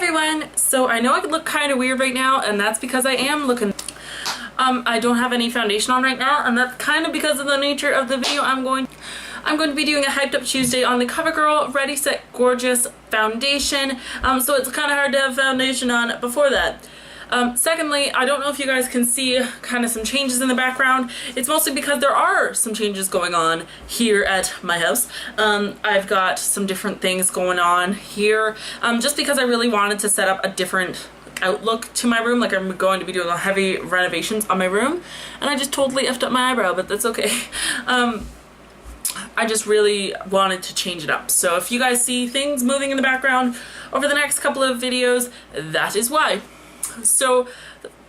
everyone! So I know I could look kind of weird right now, and that's because I am looking. I don't have any foundation on right now, and that's kind of because of the nature of the video. I'm going to be doing a Hyped Up Tuesday on the Covergirl Ready Set Gorgeous foundation. So it's kind of hard to have foundation on before that. Secondly, I don't know if you guys can see kind of some changes in the background. It's mostly because there are some changes going on here at my house. I've got some different things going on here, just because I really wanted to set up a different outlook to my room. Like, I'm going to be doing heavy renovations on my room, and I just totally effed up my eyebrow, but that's okay. I just really wanted to change it up. So if you guys see things moving in the background over the next couple of videos, that is why. So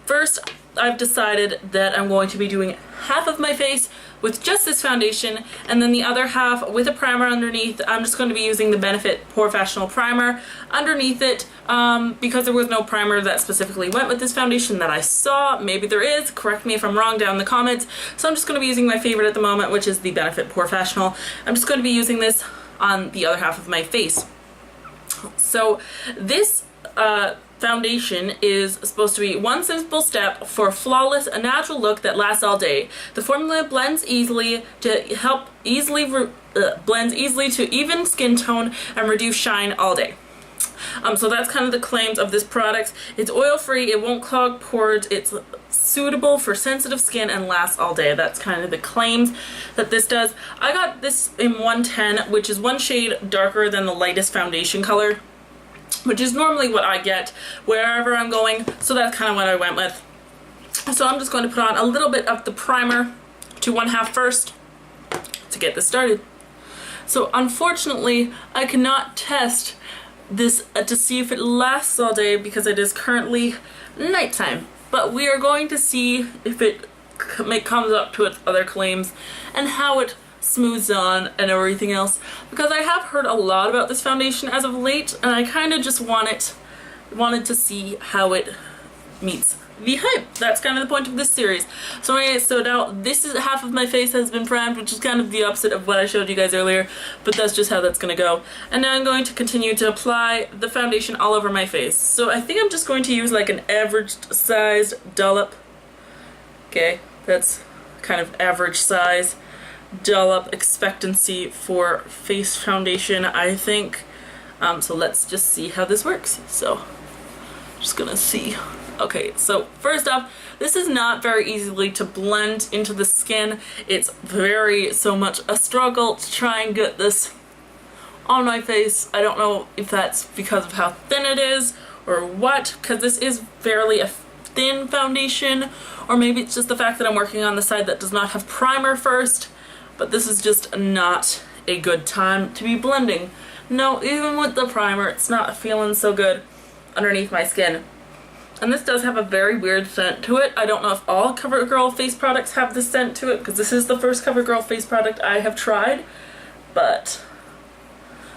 first, I've decided that I'm going to be doing half of my face with just this foundation, and then the other half with a primer underneath. I'm just going to be using the Benefit Professional Primer underneath it, because there was no primer that specifically went with this foundation that I saw. Maybe there is, correct me if I'm wrong down in the comments. So I'm just going to be using my favorite at the moment, which is the Benefit Professional. I'm just going to be using this on the other half of my face. So this foundation is supposed to be one simple step for a flawless, a natural look that lasts all day. The formula blends easily to even skin tone and reduce shine all day. So that's kind of the claims of this product. It's oil-free, it won't clog pores, it's suitable for sensitive skin and lasts all day. That's kind of the claims that this does. I got this in 110, which is one shade darker than the lightest foundation color, which is normally what I get wherever I'm going, so that's kind of what I went with. So I'm just going to put on a little bit of the primer to 1/2 first to get this started. So unfortunately, I cannot test this to see if it lasts all day because it is currently nighttime. But we are going to see if it comes up to its other claims and how it smooths on and everything else, because I have heard a lot about this foundation as of late, and I kind of just wanted to see how it meets the hype. That's kind of the point of this series. So anyway, so now this is half of my face has been primed, which is kind of the opposite of what I showed you guys earlier, but that's just how that's gonna go. And now I'm going to continue to apply the foundation all over my face. So I think I'm just going to use like an average sized dollop. Okay, that's kind of average size dollop expectancy for face foundation, I think. So let's just see how this works. So just gonna see. Okay, so first off, this is not very easily to blend into the skin. It's so much a struggle to try and get this on my face. I don't know if that's because of how thin it is or what, because this is fairly a thin foundation, or maybe it's just the fact that I'm working on the side that does not have primer first. But this is just not a good time to be blending. No, even with the primer, it's not feeling so good underneath my skin. And this does have a very weird scent to it. I don't know if all CoverGirl face products have this scent to it, because this is the first CoverGirl face product I have tried. But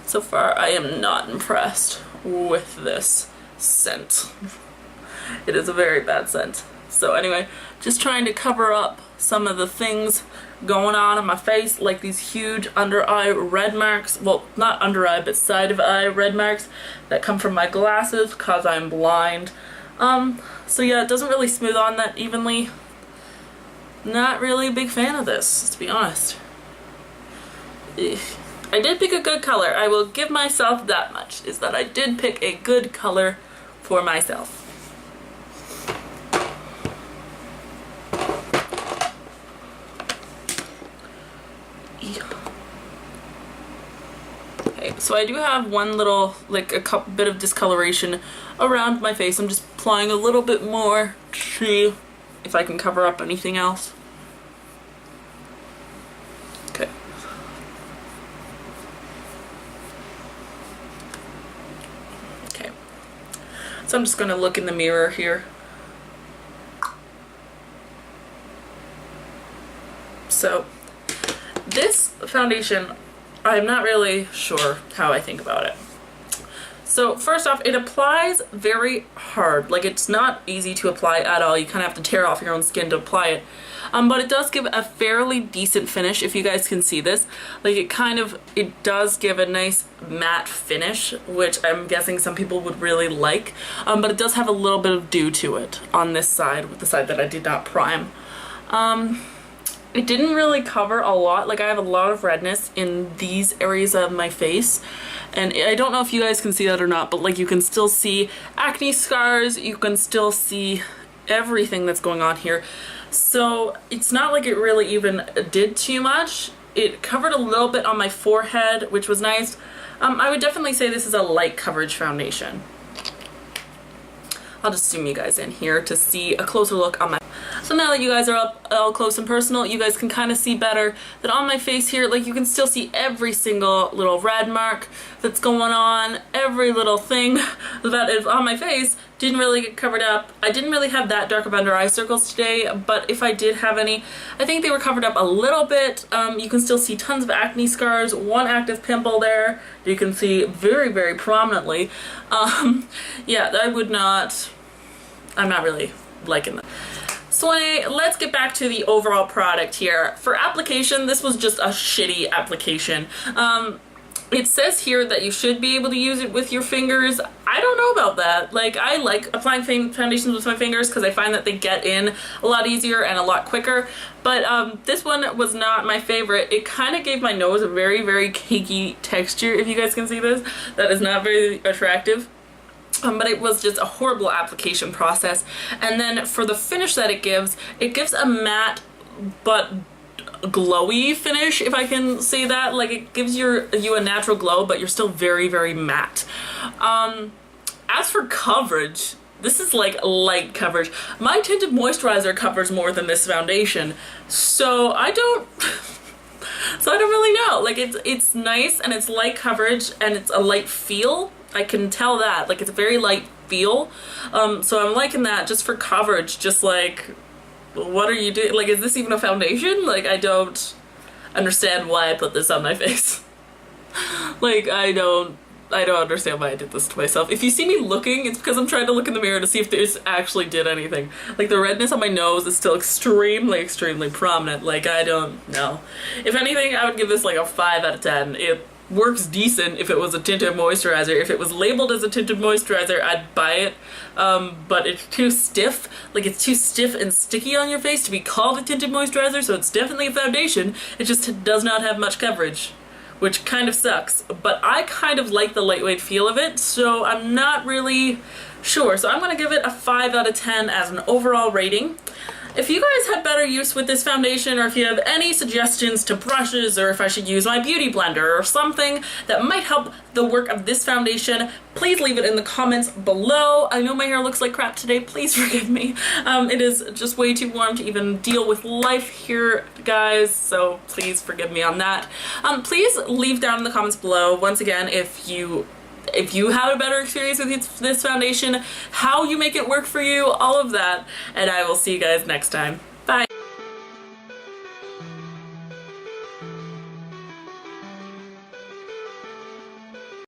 so far, I am not impressed with this scent. It is a very bad scent. So anyway, just trying to cover up some of the things going on in my face, like these huge under eye red marks. Well, not under eye, but side of eye red marks that come from my glasses because I'm blind. So yeah, it doesn't really smooth on that evenly. Not really a big fan of this, to be honest. Ugh. I did pick a good color. I will give myself that much, is that I did pick a good color for myself. Okay, so I do have one little, like a bit of discoloration around my face. I'm just applying a little bit more to see if I can cover up anything else. Okay. Okay. So I'm just going to look in the mirror here. So this foundation, I'm not really sure how I think about it. So first off, it applies very hard. Like, it's not easy to apply at all. You kind of have to tear off your own skin to apply it. but it does give a fairly decent finish, if you guys can see this. Like it does give a nice matte finish, which I'm guessing some people would really like, but it does have a little bit of dew to it on this side, with the side that I did not prime. It didn't really cover a lot. Like I have a lot of redness in these areas of my face, and I don't know if you guys can see that or not, but like you can still see acne scars, you can still see everything that's going on here. So it's not like it really even did too much. It covered a little bit on my forehead, which was nice. I would definitely say this is a light coverage foundation. I'll just zoom you guys in here to see a closer look on my... So now that you guys are up all close and personal, you guys can kind of see better that on my face here, like you can still see every single little red mark that's going on, every little thing that is on my face didn't really get covered up. I didn't really have that dark of under eye circles today, but if I did have any, I think they were covered up a little bit. You can still see tons of acne scars, one active pimple there you can see very, very prominently. Yeah, I'm not really liking that. So anyway, let's get back to the overall product here. For application, this was just a shitty application. It says here that you should be able to use it with your fingers. I don't know about that. Like, I like applying foundations with my fingers because I find that they get in a lot easier and a lot quicker. But this one was not my favorite. It kind of gave my nose a very, very cakey texture, if you guys can see this. That is not very attractive. But it was just a horrible application process. And then for the finish that it gives a matte but glowy finish, if I can say that. Like, it gives you a natural glow, but you're still very, very matte. As for coverage, this is like light coverage. My tinted moisturizer covers more than this foundation, so I don't really know. Like, it's nice and it's light coverage and it's a light feel. I can tell that. Like, it's a very light feel. So I'm liking that just for coverage. Just like, what are you doing? Like, is this even a foundation? Like, I don't understand why I put this on my face. Like, I don't understand why I did this to myself. If you see me looking, it's because I'm trying to look in the mirror to see if this actually did anything. Like, the redness on my nose is still extremely, extremely prominent. Like, I don't know. If anything, I would give this like a 5 out of 10. It works decent if it was a tinted moisturizer. If it was labeled as a tinted moisturizer, I'd buy it. But it's too stiff. Like, it's too stiff and sticky on your face to be called a tinted moisturizer, so it's definitely a foundation. It just does not have much coverage, which kind of sucks. But I kind of like the lightweight feel of it, so I'm not really sure. So I'm gonna give it a 5 out of 10 as an overall rating. If you guys have better use with this foundation, or if you have any suggestions to brushes, or if I should use my beauty blender or something that might help the work of this foundation, please leave it in the comments below. I know my hair looks like crap today, please forgive me. It is just way too warm to even deal with life here, guys, so please forgive me on that. Please leave down in the comments below, once again, if you have a better experience with this foundation, how you make it work for you, all of that, and I will see you guys next time.